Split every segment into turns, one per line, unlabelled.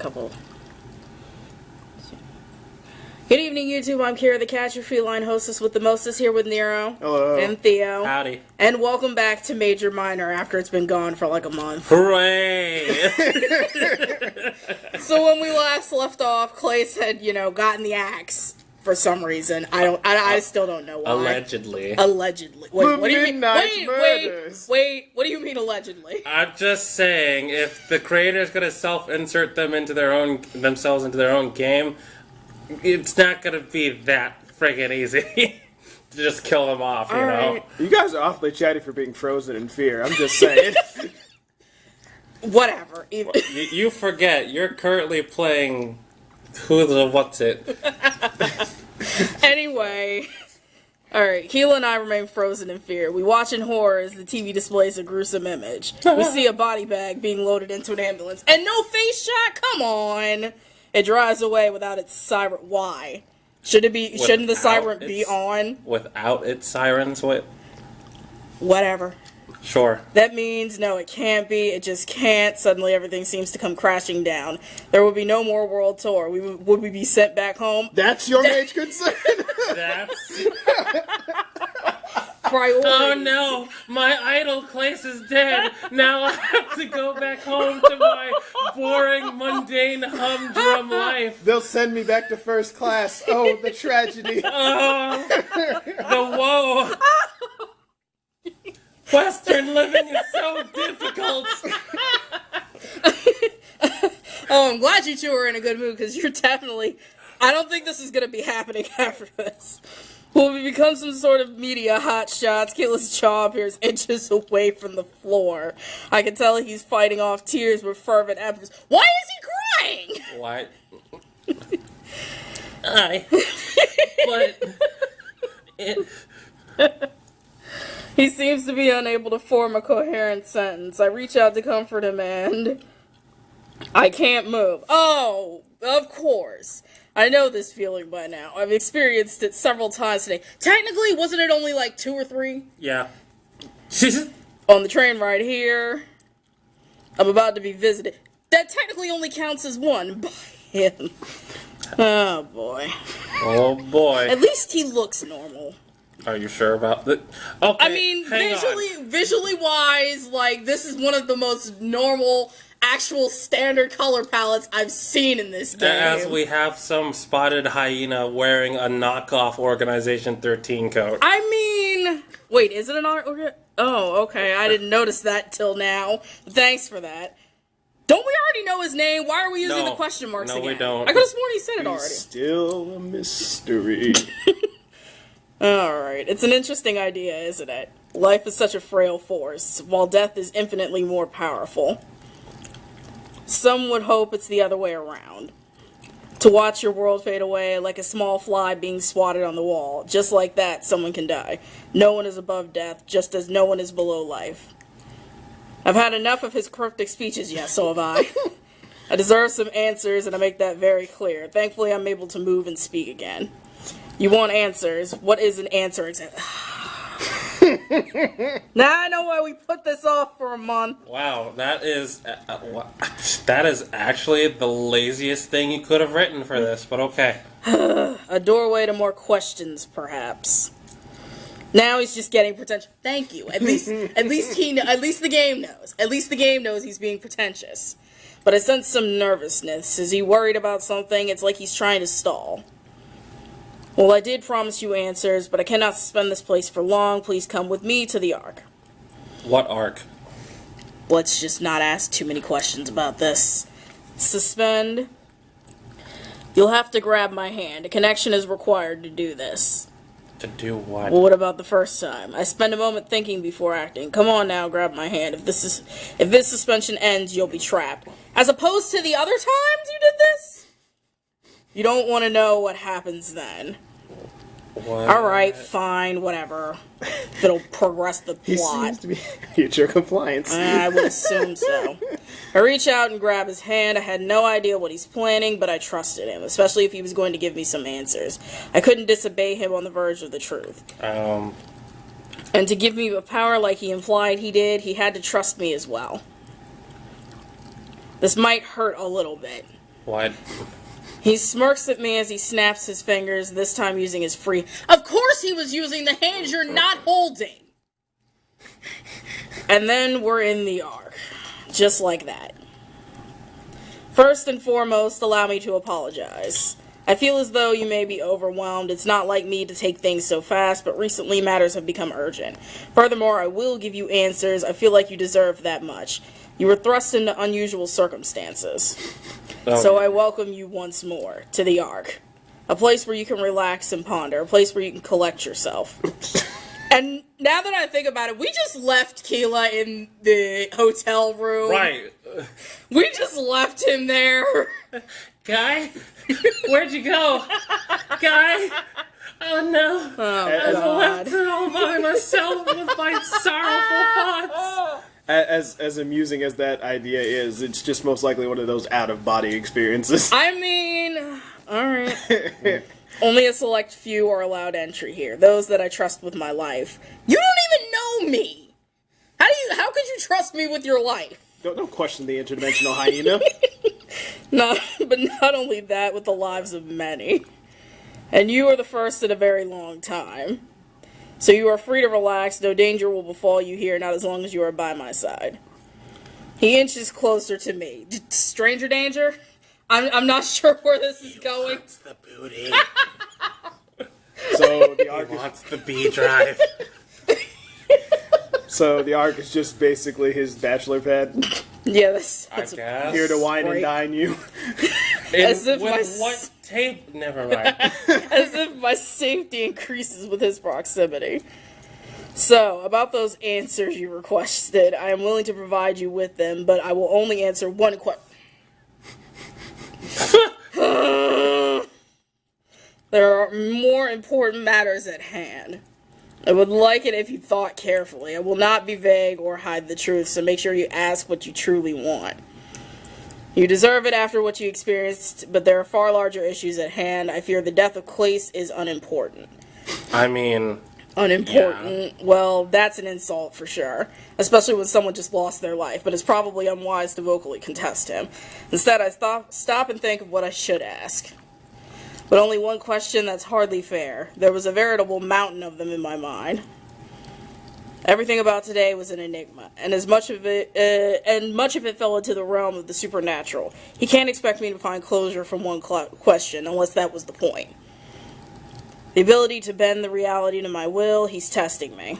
couple. Good evening, YouTube. I'm Kira, the cat, your feline hostess with the mostest, here with Nero.
Hello.
And Theo.
Howdy.
And welcome back to Major Minor after it's been gone for like a month.
Hooray!
So when we last left off, Clay said, gotten the axe for some reason. I still don't know why.
Allegedly.
Allegedly. Wait, what do you mean? Wait, what do you mean allegedly?
I'm just saying, if the creator's gonna self-insert themselves into their own game, it's not gonna be that friggin' easy to just kill them off, you know?
You guys are awfully chatty for being frozen in fear. I'm just saying.
Whatever.
You forget, you're currently playing What's It?
Anyway. Alright, Keela and I remain frozen in fear. We watch in horror as the TV displays a gruesome image. We see a body bag being loaded into an ambulance. And no face shot? Come on! It drives away without its siren. Why? Shouldn't the siren be on?
Without its sirens? What?
Whatever.
Sure.
That means, no, it can't be. It just can't. Suddenly everything seems to come crashing down. There will be no more world tour. Would we be sent back home?
That's your major concern?
That's...
Priority.
Oh no, my idol Clace is dead. Now I have to go back home to my boring, mundane, humdrum life.
They'll send me back to first class. Oh, the tragedy.
Oh, the woe. Western living is so difficult.
Oh, I'm glad you two are in a good mood, because you're definitely... I don't think this is going to be happening after this. Will we become some sort of media hotshots? Keela's jaw appears inches away from the floor. I can tell he's fighting off tears with fervent emphasis. Why is he crying?
What?
He seems to be unable to form a coherent sentence. I reach out to comfort him and... I can't move. Oh, of course. I know this feeling by now. I've experienced it several times today. Technically, wasn't it only like 2 or 3?
Yeah.
On the train ride here. I'm about to be visited. That technically only counts as 1 by him. Oh, boy.
Oh, boy.
At least he looks normal.
Are you sure about that? Okay,
I mean, visually wise, like, this is one of the most normal... actual standard color palettes I've seen in this game.
As we have some spotted hyena wearing a knockoff Organization 13 coat.
I mean... Wait, is it an Oh, okay. I didn't notice that till now. Thanks for that. Don't we already know his name? Why are we using the question marks again?
No, we don't.
I could have sworn he said it already.
Still a mystery.
Alright. It's an interesting idea, isn't it? Life is such a frail force, while death is infinitely more powerful. Some would hope it's the other way around. To watch your world fade away like a small fly being swatted on the wall. Just like that, someone can die. No one is above death, just as no one is below life. I've had enough of his cryptic speeches yet, so have I. I deserve some answers, and I make that very clear. Thankfully, I'm able to move and speak again. You want answers. What is an answer exactly? Now I know why we put this off for a month.
Wow, that is actually the laziest thing you could have written for this, but okay.
A doorway to more questions, perhaps. Now he's just getting pretentious. Thank you. At least the game knows. At least the game knows he's being pretentious. But I sense some nervousness. Is he worried about something? It's like he's trying to stall. Well, I did promise you answers, but I cannot suspend this place for long. Please come with me to the Ark.
What Ark?
Let's just not ask too many questions about this. Suspend. You'll have to grab my hand. A connection is required to do this.
To do what?
Well, what about the first time? I spend a moment thinking before acting. Come on now, grab my hand. If this suspension ends, you'll be trapped. As opposed to the other times you did this? You don't want to know what happens then.
What?
Alright, fine, whatever. If it'll progress the plot.
He seems to be future compliance.
I would assume so. I reach out and grab his hand. I had no idea what he's planning, but I trusted him, especially if he was going to give me some answers. I couldn't disobey him on the verge of the truth. And to give me a power like he implied he did, he had to trust me as well. This might hurt a little bit.
What?
He smirks at me as he snaps his fingers, this time using his free... Of course he was using the hands you're not holding! And then we're in the Ark. Just like that. First and foremost, allow me to apologize. I feel as though you may be overwhelmed. It's not like me to take things so fast, but recently matters have become urgent. Furthermore, I will give you answers. I feel like you deserve that much. You were thrust into unusual circumstances.
Oh.
So I welcome you once more to the Ark. A place where you can relax and ponder. A place where you can collect yourself. And now that I think about it, we just left Keela in the hotel room.
Right.
We just left him there.
Guy? Where'd you go? Guy? Oh no.
Oh, God.
Left her all by myself with my sorrowful thoughts.
As amusing as that idea is, it's just most likely one of those out-of-body experiences.
I mean, alright. Only a select few are allowed entry here. Those that I trust with my life. You don't even know me! How could you trust me with your life?
Don't question the interdimensional hyena.
But not only that, with the lives of many. And you are the first in a very long time. So you are free to relax. No danger will befall you here, not as long as you are by my side. He inches closer to me. Stranger danger? I'm not sure where this is going.
Wants the booty.
So the
He
Ark is,
wants the B drive.
so the Ark is just basically his bachelor pad.
Yeah, that's
I guess.
Here to wine and
Great.
dine you.
As if
with
my
what tape? Never mind.
as if my safety increases with his proximity. So, about those answers you requested, I am willing to provide you with them, but I will only answer one question. There are more important matters at hand. I would like it if you thought carefully. I will not be vague or hide the truth, so make sure you ask what you truly want. You deserve it after what you experienced, but there are far larger issues at hand. I fear the death of Clace is unimportant.
I mean...
Unimportant? Yeah. Well, that's an insult for sure. Especially when someone just lost their life, but it's probably unwise to vocally contest him. Instead, I stop and think of what I should ask. But only one question that's hardly fair. There was a veritable mountain of them in my mind. Everything about today was an enigma, and much of it fell into the realm of the supernatural. He can't expect me to find closure from one question, unless that was the point. The ability to bend the reality to my will, he's testing me.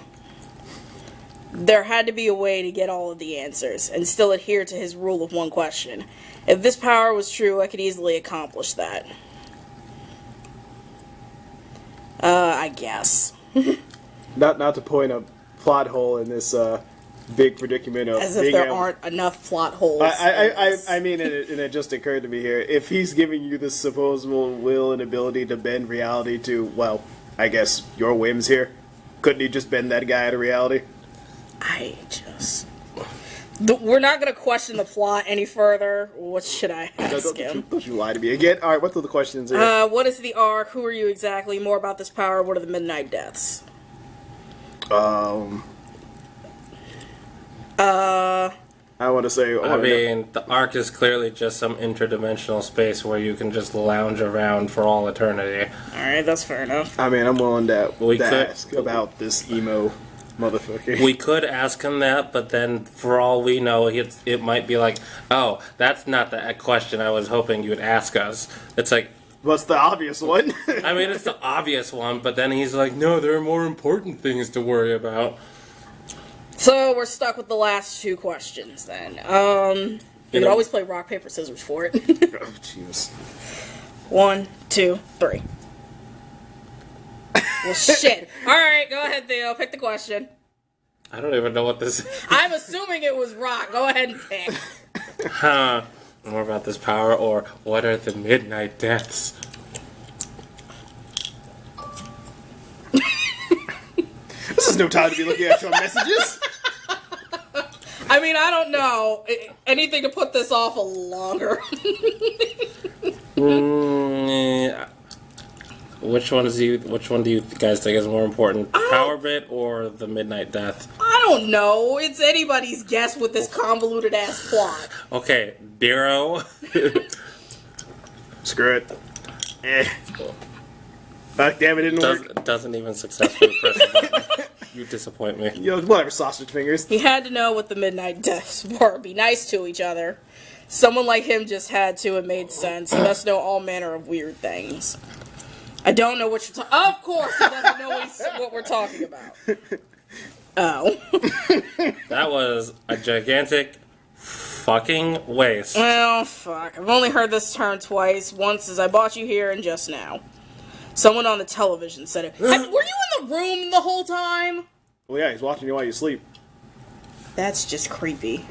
There had to be a way to get all of the answers, and still adhere to his rule of one question. If this power was true, I could easily accomplish that. I guess.
Not to point a plot hole in this big predicament of
As if there aren't enough plot holes.
I mean, and it just occurred to me here, if he's giving you the supposable will and ability to bend reality to, well, I guess, your whims here, couldn't he just bend that guy to reality?
We're not going to question the plot any further. What should I ask him?
Don't you lie to me again. Alright, what's the questions here?
What is the Ark? Who are you exactly? More about this power. What are the Midnight Deaths?
I want to say...
I mean, the Ark is clearly just some interdimensional space where you can just lounge around for all eternity.
Alright, that's fair enough.
I mean, I'm willing to
We could-
ask about this emo motherfucker.
We could ask him that, but then for all we know, it might be like, oh, that's not the question I was hoping you would ask us. It's like,
What's the obvious one?
I mean, it's the obvious one, but then he's like, no, there are more important things to worry about.
So, we're stuck with the last two questions, then. You can always play rock, paper, scissors for it.
Oh, jeez.
1, 2, 3. Well, shit. Alright, go ahead, Theo. Pick the question.
I don't even know what this is.
I'm assuming it was rock. Go ahead and pick.
Huh. More about this power, or what are the Midnight Deaths?
This is no time to be looking at your messages.
I mean, I don't know. Anything to put this off a longer.
Which one do you guys think is more important? Power bit or the Midnight Death?
I don't know. It's anybody's guess with this convoluted ass plot.
Okay, Darrow.
Screw it. Fuck, damn, it didn't work.
Doesn't even successfully press the button. You disappoint me.
You know, whatever, sausage fingers.
He had to know what the midnight deaths were. Be nice to each other. Someone like him just had to. It made sense. He must know all manner of weird things. I don't know what you're talking. Of course, he doesn't know what we're talking about. Oh.
That was a gigantic fucking waste.
Well, fuck. I've only heard this term twice. Once as I bought you here and just now. Someone on the television said it. Were you in the room the whole time?
Well, yeah, he's watching you while you sleep.
That's just creepy.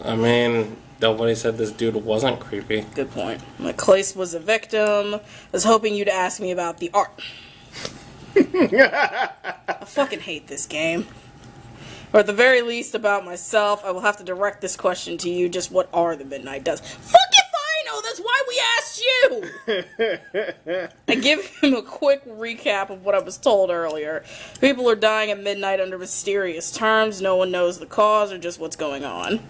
I mean, nobody said this dude wasn't creepy.
Good point. Clace was a victim. I was hoping you'd ask me about the art. I fucking hate this game. Or at the very least about myself. I will have to direct this question to you. Just what are the Midnight Deaths? Fuck if I know! That's why we asked you! I give him a quick recap of what I was told earlier. People are dying at midnight under mysterious terms. No one knows the cause or just what's going on.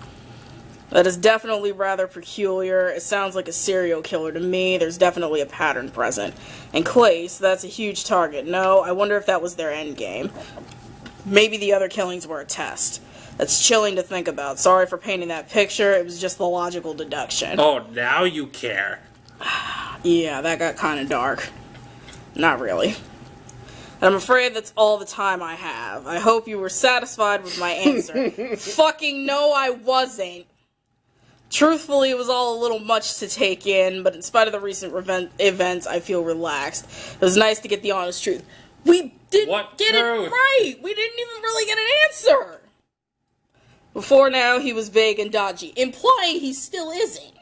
That is definitely rather peculiar. It sounds like a serial killer to me. There's definitely a pattern present. And Clace, that's a huge target. No, I wonder if that was their endgame. Maybe the other killings were a test. That's chilling to think about. Sorry for painting that picture. It was just the logical deduction.
Oh, now you care.
Yeah, that got kind of dark. Not really. And I'm afraid that's all the time I have. I hope you were satisfied with my answer. Fucking no, I wasn't. Truthfully, it was all a little much to take in, but in spite of the recent events, I feel relaxed. It was nice to get the honest truth. We didn't get it right! We didn't even really get an answer! Before now, he was vague and dodgy, implying he still isn't.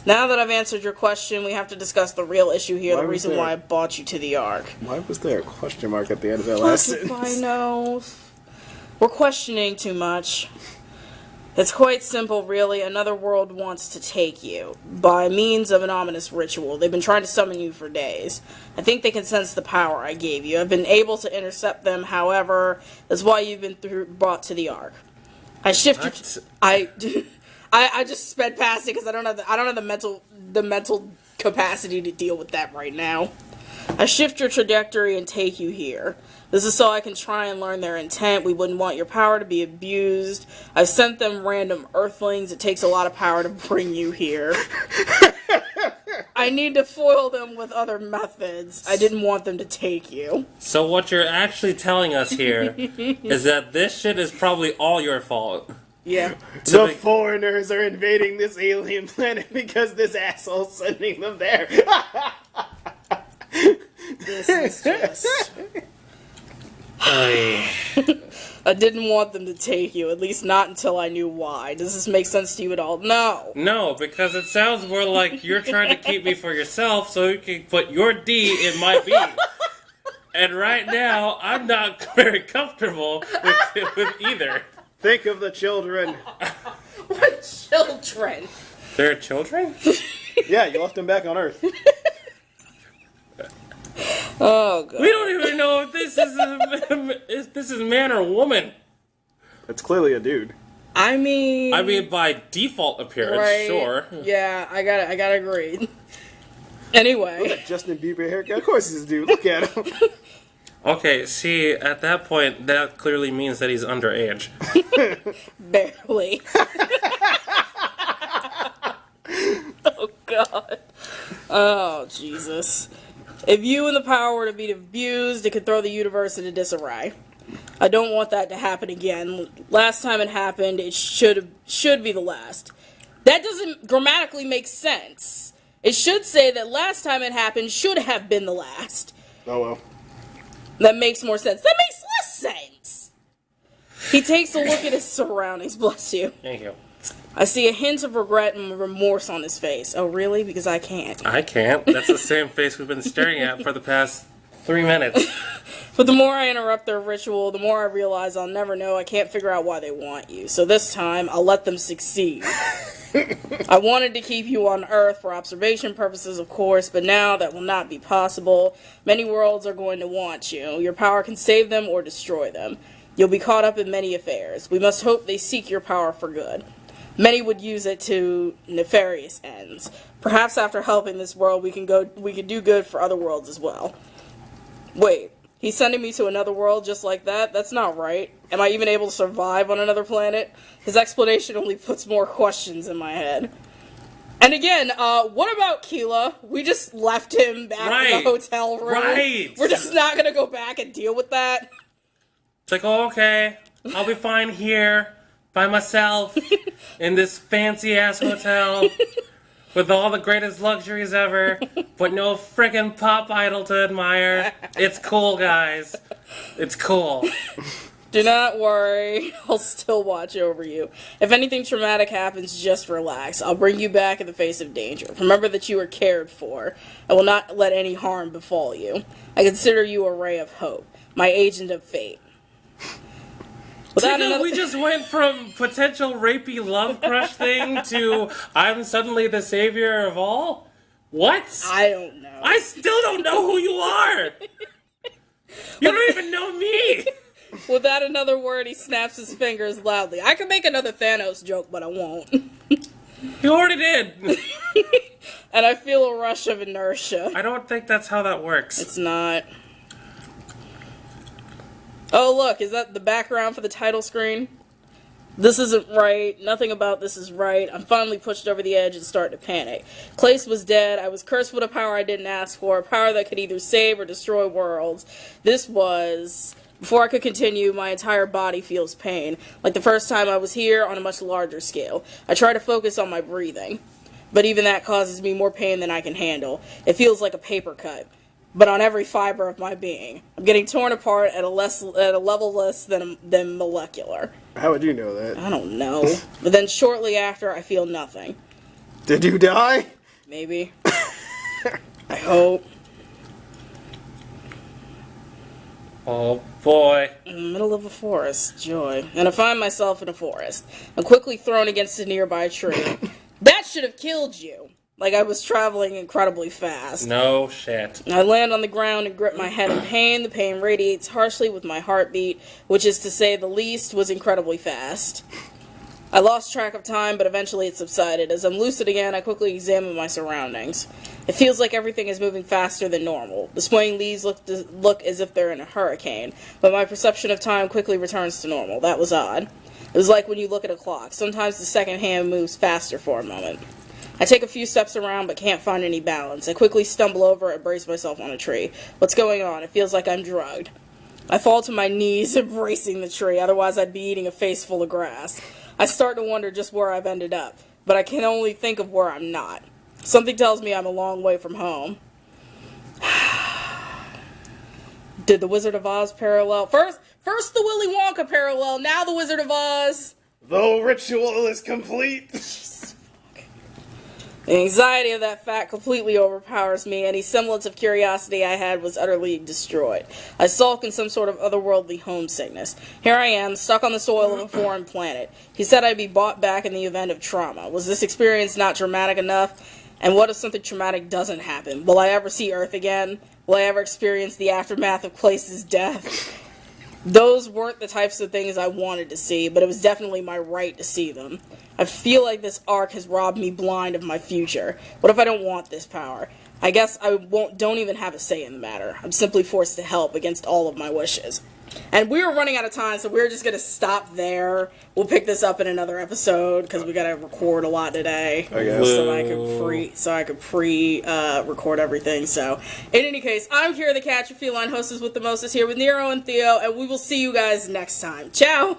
Now that I've answered your question, we have to discuss the real issue here, the reason why I bought you to the Ark.
Why was there a question mark at the end of that last sentence?
I know. We're questioning too much. It's quite simple, really. Another world wants to take you, by means of an ominous ritual. They've been trying to summon you for days. I think they can sense the power I gave you. I've been able to intercept them, however, that's why you've been brought to the Ark. I shifted... I just sped past it because I don't have the mental capacity to deal with that right now. I shift your trajectory and take you here. This is so I can try and learn their intent. We wouldn't want your power to be abused. I've sent them random earthlings. It takes a lot of power to bring you here. I need to foil them with other methods. I didn't want them to take you.
So what you're actually telling us here is that this shit is probably all your fault.
Yeah.
The foreigners are invading this alien planet because this asshole's sending them there.
This is just... I didn't want them to take you, at least not until I knew why. Does this make sense to you at all? No.
No, because it sounds more like you're trying to keep me for yourself so you can put your D in my B. And right now, I'm not very comfortable with either.
Think of the children.
What children?
They're children?
Yeah, you left them back on Earth.
Oh, God.
We don't even know if this is man or woman.
It's clearly a dude.
I mean
by default appearance,
right,
sure.
Yeah, I gotta agree. Anyway.
Look at Justin Bieber haircut. Of course he's a dude. Look at him.
Okay, see, at that point, that clearly means that he's underage.
Barely. Oh, God. Oh, Jesus. If you and the power were to be abused, it could throw the universe into disarray. I don't want that to happen again. Last time it happened, it should be the last. That doesn't grammatically make sense. It should say that last time it happened should have been the last.
Oh, well.
That makes more sense. That makes less sense! He takes a look at his surroundings. Bless you.
Thank you.
I see a hint of regret and remorse on his face. Oh, really? Because I can't.
I can't. That's the same face we've been staring at for the past 3 minutes.
But the more I interrupt their ritual, the more I realize I'll never know. I can't figure out why they want you. So this time, I'll let them succeed. I wanted to keep you on Earth for observation purposes, of course, but now that will not be possible. Many worlds are going to want you. Your power can save them or destroy them. You'll be caught up in many affairs. We must hope they seek your power for good. Many would use it to nefarious ends. Perhaps after helping this world, we can do good for other worlds as well. Wait, he's sending me to another world just like that? That's not right. Am I even able to survive on another planet? His explanation only puts more questions in my head. And again, what about Keela? We just left him back in the hotel room.
Right.
We're just not going to go back and deal with that.
It's like, oh, okay, I'll be fine here by myself in this fancy-ass hotel with all the greatest luxuries ever, but no friggin' pop idol to admire. It's cool, guys. It's cool.
Do not worry, I'll still watch over you. If anything traumatic happens, just relax. I'll bring you back in the face of danger. Remember that you are cared for. I will not let any harm befall you. I consider you a ray of hope, my agent of fate.
We just went from potential rapey love crush thing to I'm suddenly the savior of all? What?
I don't know.
I still don't know who you are! You don't even know me!
Without another word, he snaps his fingers loudly. I could make another Thanos joke, but I won't.
You already did!
And I feel a rush of inertia.
I don't think that's how that works.
It's not. Oh, look, is that the background for the title screen? This isn't right. Nothing about this is right. I'm finally pushed over the edge and start to panic. Clace was dead. I was cursed with a power I didn't ask for, a power that could either save or destroy worlds. This was... Before I could continue, my entire body feels pain, like the first time I was here on a much larger scale. I try to focus on my breathing, but even that causes me more pain than I can handle. It feels like a paper cut, but on every fiber of my being. I'm getting torn apart at a level less than molecular.
How would you know that?
I don't know. But then shortly after, I feel nothing.
Did you die?
Maybe. I hope.
Oh boy.
In the middle of a forest. Joy. And I find myself in a forest. I'm quickly thrown against a nearby tree. That should have killed you. Like I was traveling incredibly fast.
No shit.
I land on the ground and grip my head in pain. The pain radiates harshly with my heartbeat, which is to say the least was incredibly fast. I lost track of time, but eventually it subsided. As I'm lucid again, I quickly examine my surroundings. It feels like everything is moving faster than normal. The swaying leaves look as if they're in a hurricane, but my perception of time quickly returns to normal. That was odd. It was like when you look at a clock. Sometimes the second hand moves faster for a moment. I take a few steps around, but can't find any balance. I quickly stumble over and brace myself on a tree. What's going on? It feels like I'm drugged. I fall to my knees, embracing the tree, otherwise I'd be eating a face full of grass. I start to wonder just where I've ended up, but I can only think of where I'm not. Something tells me I'm a long way from home. Did the Wizard of Oz parallel? First the Willy Wonka parallel, now the Wizard of Oz.
The ritual is complete.
The anxiety of that fact completely overpowers me. Any semblance of curiosity I had was utterly destroyed. I sulk in some sort of otherworldly homesickness. Here I am, stuck on the soil of a foreign planet. He said I'd be brought back in the event of trauma. Was this experience not dramatic enough? And what if something traumatic doesn't happen? Will I ever see Earth again? Will I ever experience the aftermath of Clace's death? Those weren't the types of things I wanted to see, but it was definitely my right to see them. I feel like this arc has robbed me blind of my future. What if I don't want this power? I guess I don't even have a say in the matter. I'm simply forced to help against all of my wishes. And we were running out of time, so we're just going to stop there. We'll pick this up in another episode, because we got to record a lot today. So I could pre-record everything. So, in any case, I'm Kira the Cat, your feline hostess with the mostest, here with Nero and Theo, and we will see you guys next time. Ciao!